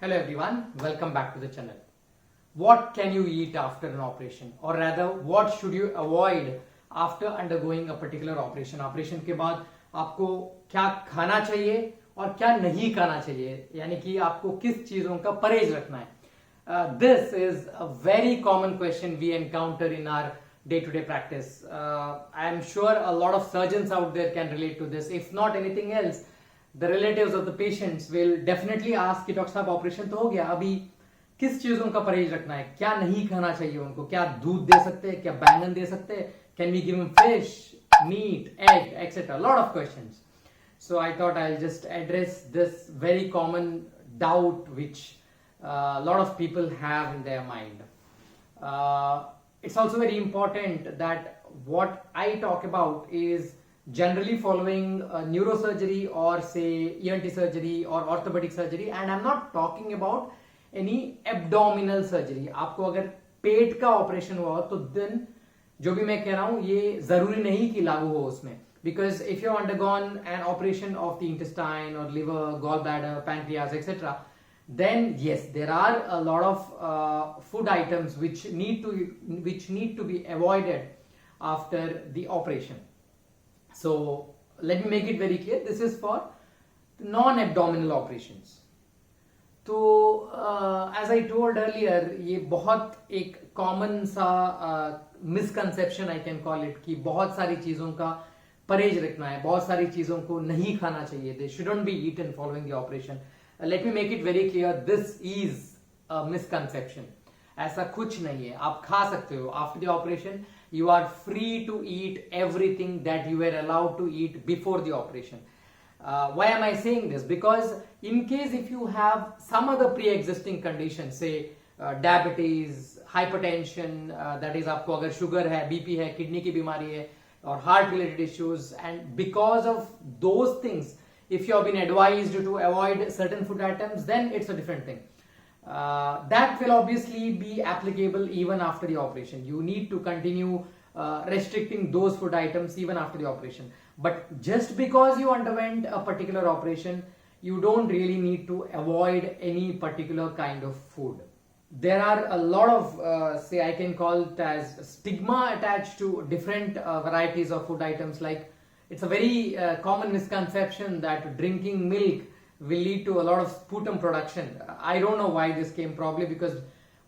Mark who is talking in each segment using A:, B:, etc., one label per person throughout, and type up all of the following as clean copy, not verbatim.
A: Hello everyone, welcome back to the channel. What can you eat after an operation, or rather what should you avoid after undergoing a particular operation? Operation के बाद आपको क्या खाना चाहिए और क्या नहीं खाना चाहिए, यानी कि आपको किस चीजों का परहेज रखना है. This is a very common question we encounter in our day-to-day practice. I am sure a lot of surgeons out there can relate to this. If not anything else, the relatives of the patients will definitely ask कि doctor साहब operation तो हो गया, अभी किस चीजों का परहेज रखना है, क्या नहीं खाना चाहिए उनको, क्या दूध दे सकते हैं, क्या बैंगन दे सकते हैं, can we give him fish, meat, egg, etcetera, lot of questions. So I thought I'll just address this very common doubt which a lot of people have in their mind. It's also very important that what I talk about is generally following neurosurgery or say ENT surgery or orthopedic surgery, and I'm not talking about any abdominal surgery. आपको अगर पेट का operation हुआ हो तो दिन जो भी मैं कह रहा हूं ये जरूरी नहीं कि लागू हो उसमें, because if you undergone an operation of the intestine or liver, gallbladder, pancreas, etc., then yes, there are a lot of food items which need to be avoided after the operation. So let me make it very clear, this is for non-abdominal operations. तो as I told earlier, ये बहुत एक common सा misconception I can call it कि बहुत सारी चीज़ों का परहेज रखना है, बहुत सारी चीज़ों को नहीं खाना चाहिए, they shouldn't be eaten following the operation. Let me make it very clear, this is a misconception. ऐसा कुछ नहीं है, आप खा सकते हो. After the operation you are free to eat everything that you were allowed to eat before the operation. Why am I saying this? Because in case if you have some other pre-existing condition, say diabetes, hypertension, that is आपको अगर sugar है, BP है, kidney की बीमारी है, or heart related issues, and because of those things if you have been advised to avoid certain food items, then it's a different thing. That will obviously be applicable even after the operation. You need to continue restricting those food items even after the operation. But just because you underwent a particular operation, you don't really need to avoid any particular kind of food. There are a lot of, say I can call it as stigma attached to different varieties of food items. Like it's a very common misconception that drinking milk will lead to a lot of sputum production. I don't know why this came, probably because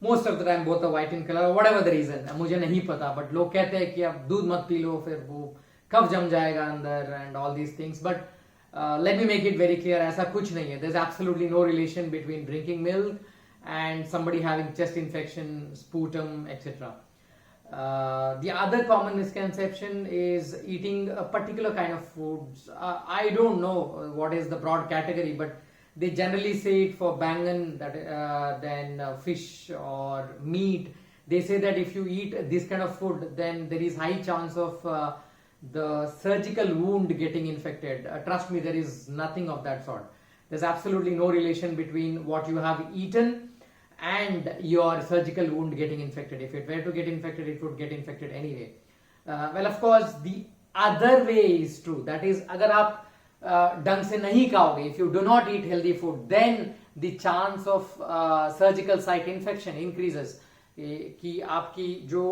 A: most of the time both are white in color or whatever the reason, मुझे नहीं पता, but लोग कहते हैं कि आप दूध मत पी लो फिर वो कफ जम जाएगा अंदर and all these things. But let me make it very clear, ऐसा कुछ नहीं है. There's absolutely no relation between drinking milk and somebody having chest infection, sputum, etc. The other common misconception is eating a particular kind of foods. I don't know what is the broad category, but they generally say it for bangan, then fish or meat. They say that if you eat this kind of food, then there is high chance of the surgical wound getting infected. Trust me, there is nothing of that sort. There's absolutely no relation between what you have eaten and your surgical wound getting infected. If it were to get infected, it would get infected anyway. Well, of course, the other way is true. That is, अगर आप ढंग से नहीं खाओगे, if you do not eat healthy food, then the chance of surgical site infection increases. कि आपकी जो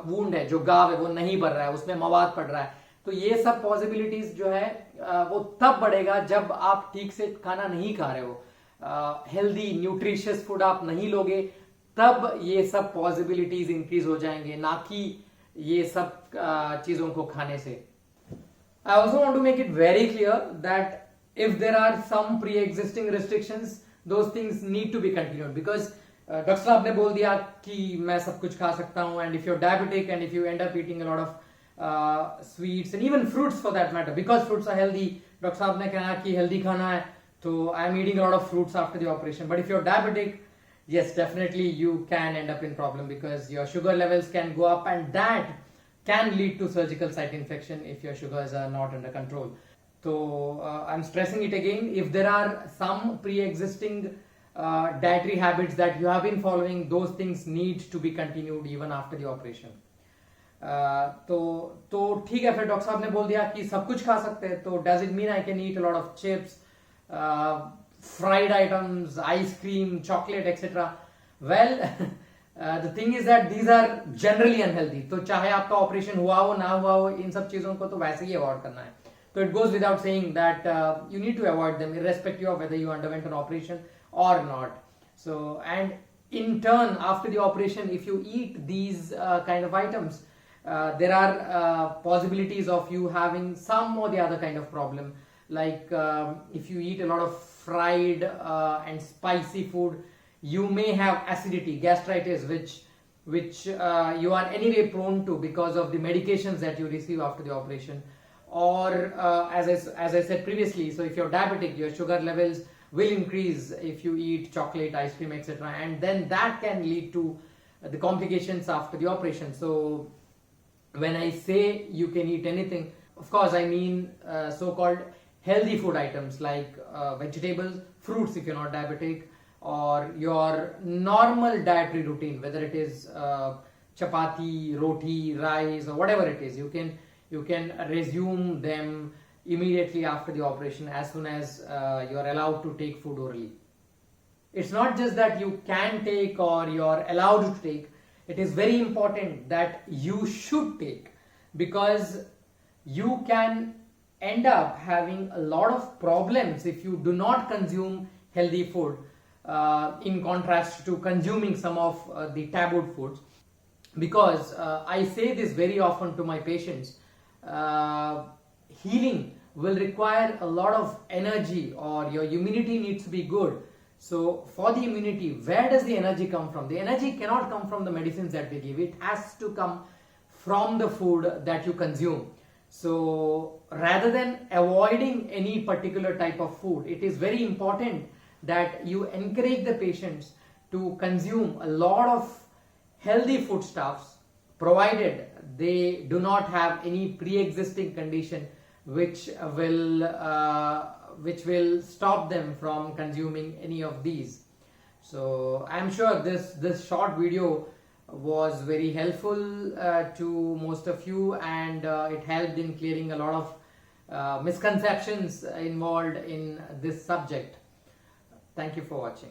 A: wound है, जो गाव है, वो नहीं बढ़ रहा है, उसमें मवाद पड़ रहा है. तो ये सब possibilities जो है वो तब बढ़ेगा जब आप ठीक से खाना नहीं खा रहे हो, हेल्दी न्यूट्रिशियस फूड आप नहीं लोगे, तब ये सब पॉसिबिलिटीज इंक्रीज हो जाएंगे, ना कि ये सब चीजों को खाने से. I also want to make it very clear that if there are some pre-existing restrictions, those things need to be continued, because doctor साहब ने बोल दिया कि मैं सब कुछ खा सकता हूँ, and if you're diabetic and if you end up eating a lot of sweets and even fruits for that matter, because fruits are healthy, doctor साहब ने कहा कि हेल्दी खाना है, so I am eating a lot of fruits after the operation. But if you're diabetic, yes, definitely you can end up in problem, because your sugar levels can go up, and that can lead to surgical site infection if your sugars are not under control. So I'm stressing it again, if there are some pre-existing dietary habits that you have been following, those things need to be continued even after the operation. तो ठीक है, फिर doctor साहब ने बोल दिया कि सब कुछ खा सकते हैं, तो does it mean I can eat a lot of chips, fried items, ice cream, chocolate, etc. Well, the thing is that these are generally unhealthy. तो चाहे आपका ऑपरेशन हुआ हो ना हुआ हो, इन सब चीजों को तो वैसे ही अवॉइड करना है. So it goes without saying that you need to avoid them irrespective of whether you underwent an operation or not. So, and in turn, after the operation, if you eat these kind of items, there are possibilities of you having some or the other kind of problem. Like if you eat a lot of fried and spicy food, you may have acidity, gastritis, which you are anyway prone to because of the medications that you receive after the operation. Or as I said previously, so if you're diabetic, your sugar levels will increase if you eat chocolate, ice cream, etc. And then that can lead to the complications after the operation. So when I say you can eat anything, of course I mean so-called healthy food items like vegetables, fruits if you're not diabetic, or your normal dietary routine, whether it is chapati, roti, rice, or whatever it is. You can resume them immediately after the operation as soon as you are allowed to take food orally. It's not just that you can take or you're allowed to take. It is very important that you should take, because you can end up having a lot of problems if you do not consume healthy food in contrast to consuming some of the tabooed foods. Because I say this very often to my patients, healing will require a lot of energy, or your immunity needs to be good. So for the immunity, where does the energy come from? The energy cannot come from the medicines that we give. It has to come from the food that you consume. So rather than avoiding any particular type of food, it is very important that you encourage the patients to consume a lot of healthy foodstuffs, provided they do not have any pre-existing condition which will stop them from consuming any of these. So I'm sure this short video was very helpful to most of you, and it helped in clearing a lot of misconceptions involved in this subject. Thank you for watching.